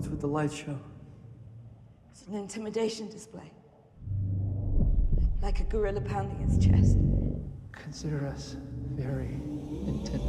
What's with the light show? It's an intimidation display. Like a gorilla pounding its chest. Consider us very intimidated.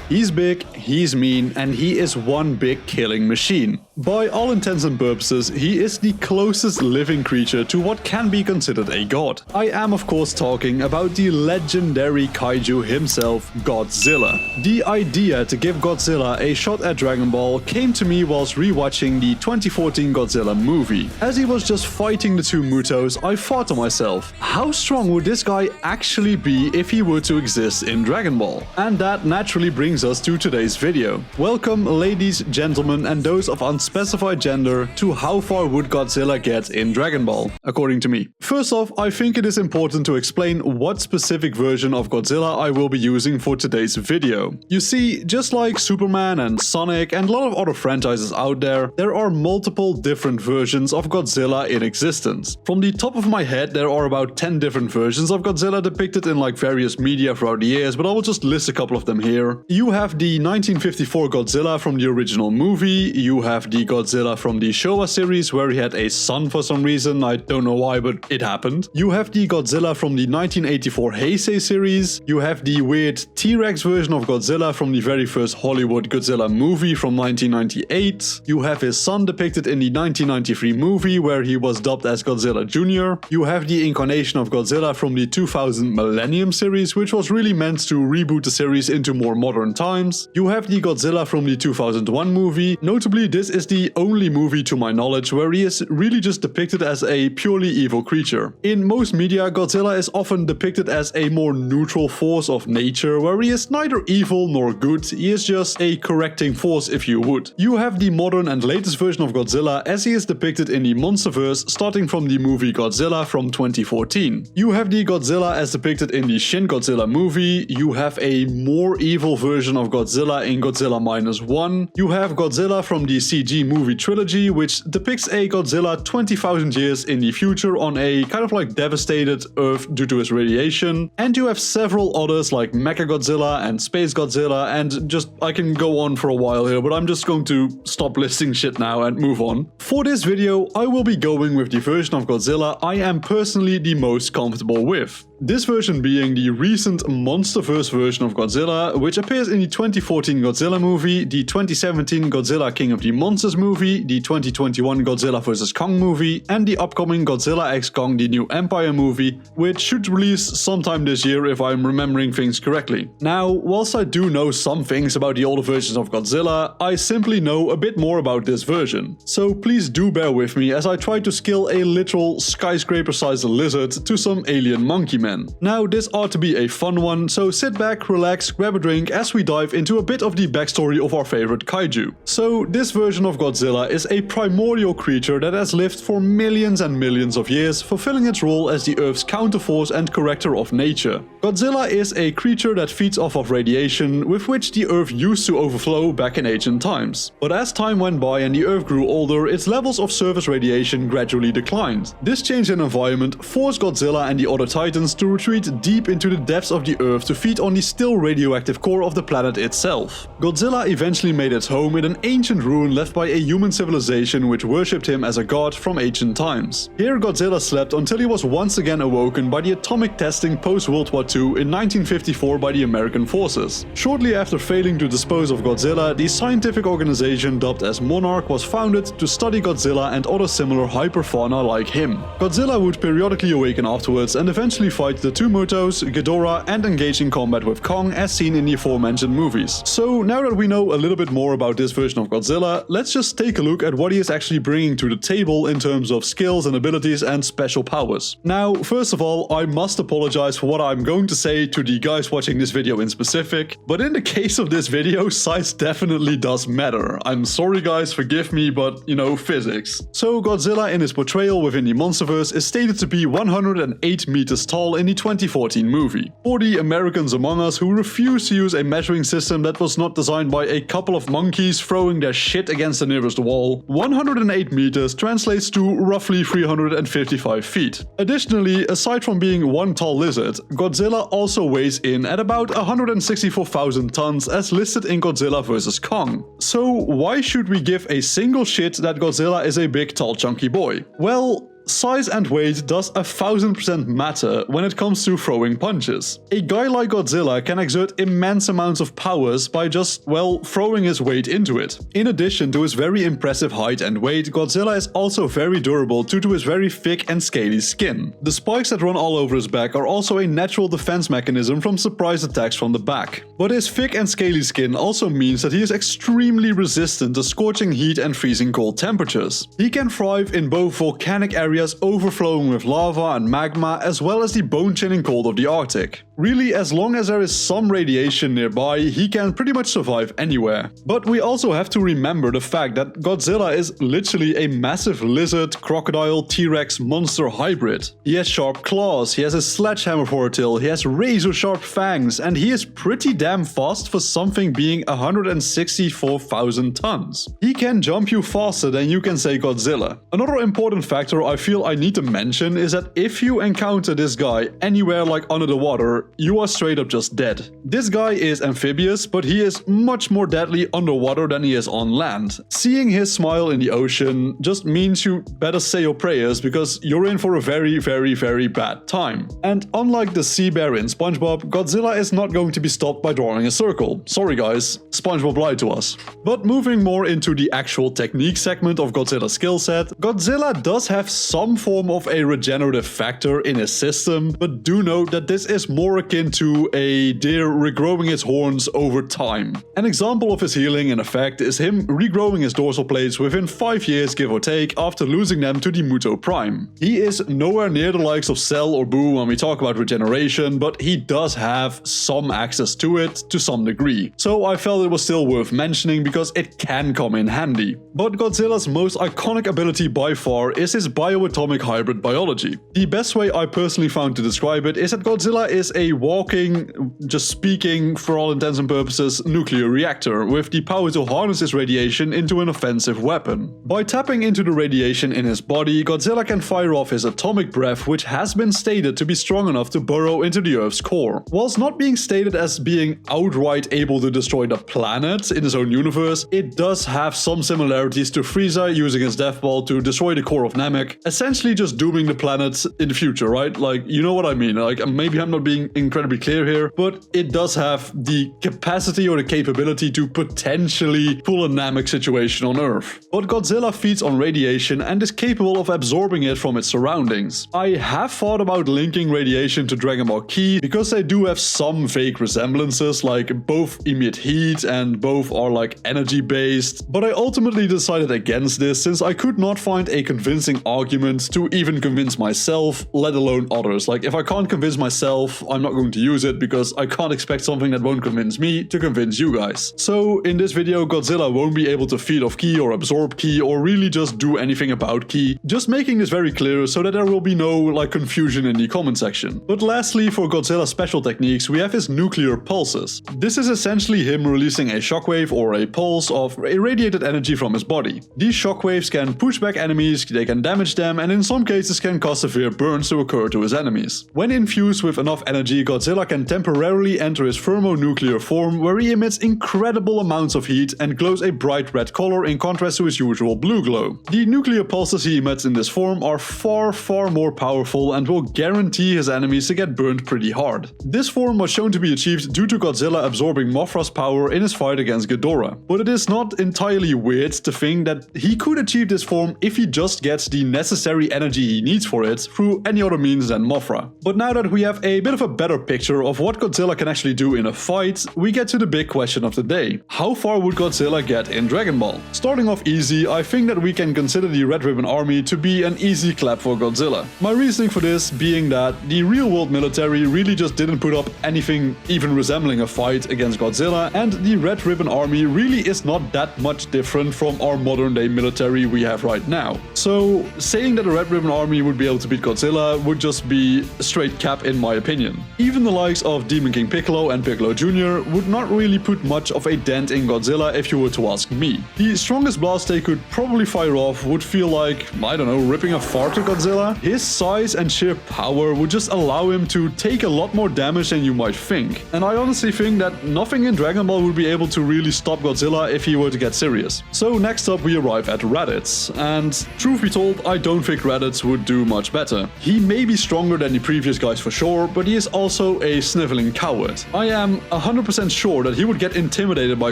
He's big, he's mean, and he is one big killing machine. By all intents and purposes, he is the closest living creature to what can be considered a god. I am of course talking about the legendary kaiju himself, Godzilla. The idea to give Godzilla a shot at Dragon Ball came to me whilst rewatching the 2014 Godzilla movie. As he was just fighting the two Mutos, I thought to myself, how strong would this guy actually be if he were to exist in Dragon Ball? And that naturally brings us to today's video. Welcome ladies, gentlemen, and those of unspecified gender to how far would Godzilla get in Dragon Ball, according to me. First off, I think it is important to explain what specific version of Godzilla I will be using for today's video. You see, just like Superman and Sonic and a lot of other franchises out there are multiple different versions of Godzilla in existence. From the top of my head, there are about 10 different versions of Godzilla depicted in like various media throughout the years, but I will just list a couple of them here. You have the 1954 Godzilla from the original movie, you have the Godzilla from the Showa series where he had a son for some reason, I don't know why, but it happened. You have the Godzilla from the 1984 Heisei series, you have the weird T-Rex version of Godzilla from the very first Hollywood Godzilla movie from 1998, you have his son depicted in the 1993 movie where he was dubbed as Godzilla Jr., you have the incarnation of Godzilla from the 2000 Millennium series, which was really meant to reboot the series into more modern times. You have the Godzilla from the 2001 movie. Notably, this is the only movie to my knowledge where he is really just depicted as a purely evil creature. In most media, Godzilla is often depicted as a more neutral force of nature where he is neither evil nor good, he is just a correcting force if you would. You have the modern and latest version of Godzilla as he is depicted in the Monsterverse starting from the movie Godzilla from 2014. You have the Godzilla as depicted in the Shin Godzilla movie, you have a more evil version of Godzilla in Godzilla -1. You have Godzilla from the CG movie trilogy, which depicts a Godzilla 20,000 years in the future on a kind of like devastated Earth due to its radiation. And you have several others like Mechagodzilla and Space Godzilla, and just I can go on for a while here, but I'm just going to stop listing shit now and move on. For this video, I will be going with the version of Godzilla I am personally the most comfortable with. This version being the recent Monsterverse version of Godzilla, which appears in the 2014 Godzilla movie, the 2017 Godzilla King of the Monsters movie, the 2021 Godzilla vs. Kong movie, and the upcoming Godzilla x Kong The New Empire movie, which should release sometime this year if I'm remembering things correctly. Now, whilst I do know some things about the older versions of Godzilla, I simply know a bit more about this version. So please do bear with me as I try to skill a literal skyscraper-sized lizard to some alien monkey man. Now, this ought to be a fun one, so sit back, relax, grab a drink as we dive into a bit of the backstory of our favorite kaiju. So, this version of Godzilla is a primordial creature that has lived for millions and millions of years, fulfilling its role as the Earth's counterforce and corrector of nature. Godzilla is a creature that feeds off of radiation, with which the Earth used to overflow back in ancient times. But as time went by and the Earth grew older, its levels of surface radiation gradually declined. This change in environment forced Godzilla and the other titans to retreat deep into the depths of the Earth to feed on the still radioactive core of the planet itself. Godzilla eventually made its home in an ancient ruin left by a human civilization which worshipped him as a god from ancient times. Here Godzilla slept until he was once again awoken by the atomic testing post-World War II in 1954 by the American forces. Shortly after failing to dispose of Godzilla, the scientific organization dubbed as Monarch was founded to study Godzilla and other similar hyperfauna like him. Godzilla would periodically awaken afterwards and eventually fight the two Mutos, Ghidorah, and engage in combat with Kong as seen in the aforementioned movies. So now that we know a little bit more about this version of Godzilla, let's just take a look at what he is actually bringing to the table in terms of skills and abilities and special powers. Now, first of all, I must apologize for what I'm going to say to the guys watching this video in specific, but in the case of this video, size definitely does matter. I'm sorry guys, forgive me, but you know, physics. So Godzilla in his portrayal within the Monsterverse is stated to be 108 meters tall Ball in the 2014 movie. For the Americans among us who refuse to use a measuring system that was not designed by a couple of monkeys throwing their shit against the nearest wall, 108 meters translates to roughly 355 feet. Additionally, aside from being one tall lizard, Godzilla also weighs in at about 164,000 tons as listed in Godzilla vs. Kong. So why should we give a single shit that Godzilla is a big tall chunky boy? Well, size and weight does 1000% matter when it comes to throwing punches. A guy like Godzilla can exert immense amounts of powers by just, well, throwing his weight into it. In addition to his very impressive height and weight, Godzilla is also very durable due to his very thick and scaly skin. The spikes that run all over his back are also a natural defense mechanism from surprise attacks from the back. But his thick and scaly skin also means that he is extremely resistant to scorching heat and freezing cold temperatures. He can thrive in both volcanic areas overflowing with lava and magma, as well as the bone-chilling cold of the Arctic. Really, as long as there is some radiation nearby, he can pretty much survive anywhere. But we also have to remember the fact that Godzilla is literally a massive lizard, crocodile, T-Rex monster hybrid. He has sharp claws, he has a sledgehammer for a tail, he has razor-sharp fangs, and he is pretty damn fast for something being 164,000 tons. He can jump you faster than you can say Godzilla. Another important factor I feel I need to mention is that if you encounter this guy anywhere like under the water, you are straight up just dead. This guy is amphibious, but he is much more deadly underwater than he is on land. Seeing his smile in the ocean just means you better say your prayers because you're in for a very, very, very bad time. And unlike the sea bear in SpongeBob, Godzilla is not going to be stopped by drawing a circle. Sorry guys, SpongeBob lied to us. But moving more into the actual technique segment of Godzilla's skill set, Godzilla does have some form of a regenerative factor in his system, but do note that this is more akin to a deer regrowing its horns over time. An example of his healing in effect is him regrowing his dorsal plates within 5 years give or take after losing them to the Muto Prime. He is nowhere near the likes of Cell or Boo when we talk about regeneration, but he does have some access to it to some degree. So I felt it was still worth mentioning because it can come in handy. But Godzilla's most iconic ability by far is his bioatomic hybrid biology. The best way I personally found to describe it is that Godzilla is a walking, just speaking for all intents and purposes, nuclear reactor with the power to harness his radiation into an offensive weapon. By tapping into the radiation in his body, Godzilla can fire off his atomic breath, which has been stated to be strong enough to burrow into the Earth's core. Whilst not being stated as being outright able to destroy the planet in his own universe, it does have some similarities to Frieza using his death ball to destroy the core of Namek, essentially just dooming the planet in the future, right? Like, you know what I mean? Like, maybe I'm not being incredibly clear here, but it does have the capacity or the capability to potentially pull a Namek situation on Earth. But Godzilla feeds on radiation and is capable of absorbing it from its surroundings. I have thought about linking radiation to Dragon Ball Ki because they do have some vague resemblances, like both emit heat and both are like energy based, but I ultimately decided against this since I could not find a convincing argument to even convince myself, let alone others. Like, if I can't convince myself, I'm not going to use it because I can't expect something that won't convince me to convince you guys. So in this video, Godzilla won't be able to feed off Ki or absorb Ki or really just do anything about Ki. Just making this very clear so that there will be no like confusion in the comment section. But lastly, for Godzilla's special techniques, we have his nuclear pulses. This is essentially him releasing a shockwave or a pulse of irradiated energy from his body. These shockwaves can push back enemies, they can damage them, and in some cases can cause severe burns to occur to his enemies. When infused with enough energy, Godzilla can temporarily enter his thermonuclear form where he emits incredible amounts of heat and glows a bright red color in contrast to his usual blue glow. The nuclear pulses he emits in this form are far more powerful and will guarantee his enemies to get burned pretty hard. This form was shown to be achieved due to Godzilla absorbing Mothra's power in his fight against Ghidorah. But it is not entirely weird to think that he could achieve this form if he just gets the necessary energy he needs for it through any other means than Mothra. But now that we have a bit of a better picture of what Godzilla can actually do in a fight, we get to the big question of the day. How far would Godzilla get in Dragon Ball? Starting off easy, I think that we can consider the Red Ribbon Army to be an easy clap for Godzilla. My reasoning for this being that the real world military really just didn't put up anything even resembling a fight against Godzilla, and the Red Ribbon Army really is not that much different from our modern day military we have right now. So, say saying that the Red Ribbon Army would be able to beat Godzilla would just be straight cap in my opinion. Even the likes of Demon King Piccolo and Piccolo Jr. would not really put much of a dent in Godzilla if you were to ask me. The strongest blast they could probably fire off would feel like, I don't know, ripping a fart to Godzilla. His size and sheer power would just allow him to take a lot more damage than you might think. And I honestly think that nothing in Dragon Ball would be able to really stop Godzilla if he were to get serious. So next up we arrive at Raditz, and truth be told, I don't think Raditz would do much better. He may be stronger than the previous guys for sure, but he is also a sniveling coward. I am 100% sure that he would get intimidated by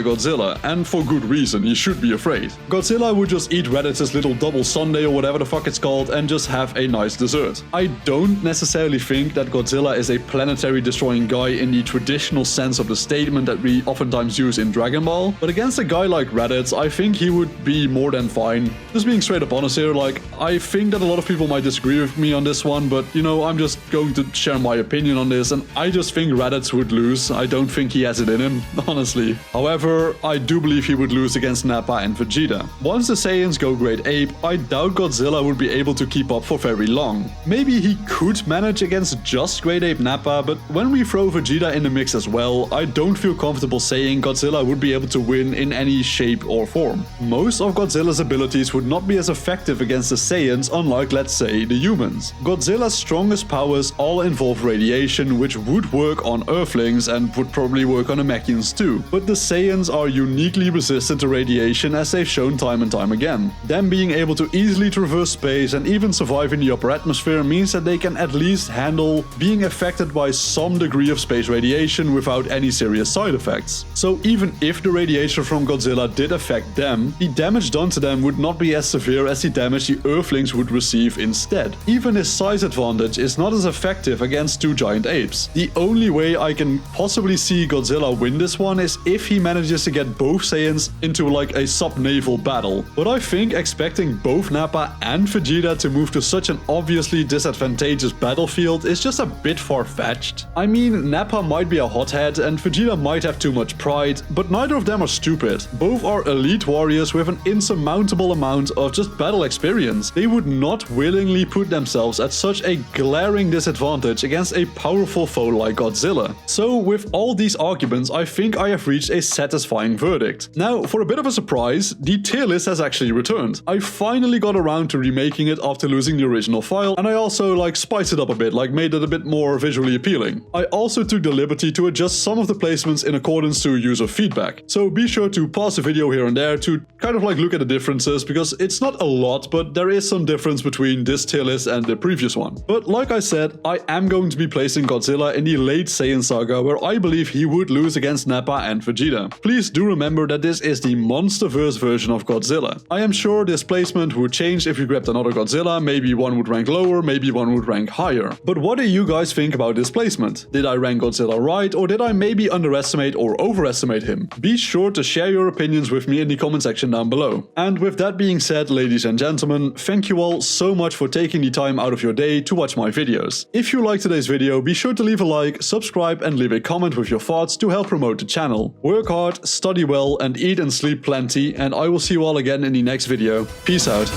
Godzilla, and for good reason, he should be afraid. Godzilla would just eat Raditz's little double sundae or whatever the fuck it's called and just have a nice dessert. I don't necessarily think that Godzilla is a planetary destroying guy in the traditional sense of the statement that we oftentimes use in Dragon Ball, but against a guy like Raditz, I think he would be more than fine. Just being straight up honest here, like, I think that a lot of people might disagree with me on this one, but you know, I'm just going to share my opinion on this, and I just think Raditz would lose. I don't think he has it in him, honestly. However, I do believe he would lose against Nappa and Vegeta. Once the Saiyans go Great Ape, I doubt Godzilla would be able to keep up for very long. Maybe he could manage against just Great Ape Nappa, but when we throw Vegeta in the mix as well, I don't feel comfortable saying Godzilla would be able to win in any shape or form. Most of Godzilla's abilities would not be as effective against the Saiyans, unlike, let's say, the humans. Godzilla's strongest powers all involve radiation, which would work on Earthlings and would probably work on Namekians too, but the Saiyans are uniquely resistant to radiation, as they've shown time and time again. Them being able to easily traverse space and even survive in the upper atmosphere means that they can at least handle being affected by some degree of space radiation without any serious side effects. So even if the radiation from Godzilla did affect them, the damage done to them would not be as severe as the damage the Earthlings would receive instead. Even his size advantage is not as effective against two giant apes. The only way I can possibly see Godzilla win this one is if he manages to get both Saiyans into like a sub-naval battle. But I think expecting both Nappa and Vegeta to move to such an obviously disadvantageous battlefield is just a bit far-fetched. I mean, Nappa might be a hothead and Vegeta might have too much pride, but neither of them are stupid. Both are elite warriors with an insurmountable amount of just battle experience. They would not willingly put themselves at such a glaring disadvantage against a powerful foe like Godzilla. So with all these arguments, I think I have reached a satisfying verdict. Now, for a bit of a surprise, the tier list has actually returned. I finally got around to remaking it after losing the original file, and I also spiced it up a bit, made it a bit more visually appealing. I also took the liberty to adjust some of the placements in accordance to user feedback. So be sure to pause the video here and there to kind of look at the differences, because it's not a lot, but there is some difference between this tier list and the previous one. But like I said, I am going to be placing Godzilla in the late Saiyan saga, where I believe he would lose against Nappa and Vegeta. Please do remember that this is the Monsterverse version of Godzilla. I am sure this placement would change if you grabbed another Godzilla, maybe one would rank lower, maybe one would rank higher. But what do you guys think about this placement? Did I rank Godzilla right, or did I maybe underestimate or overestimate him? Be sure to share your opinions with me in the comment section down below. And with that being said, ladies and gentlemen, thank you all so much for taking the time out of your day to watch my videos. If you liked today's video, be sure to leave a like, subscribe and leave a comment with your thoughts to help promote the channel. Work hard, study well and eat and sleep plenty, and I will see you all again in the next video. Peace out.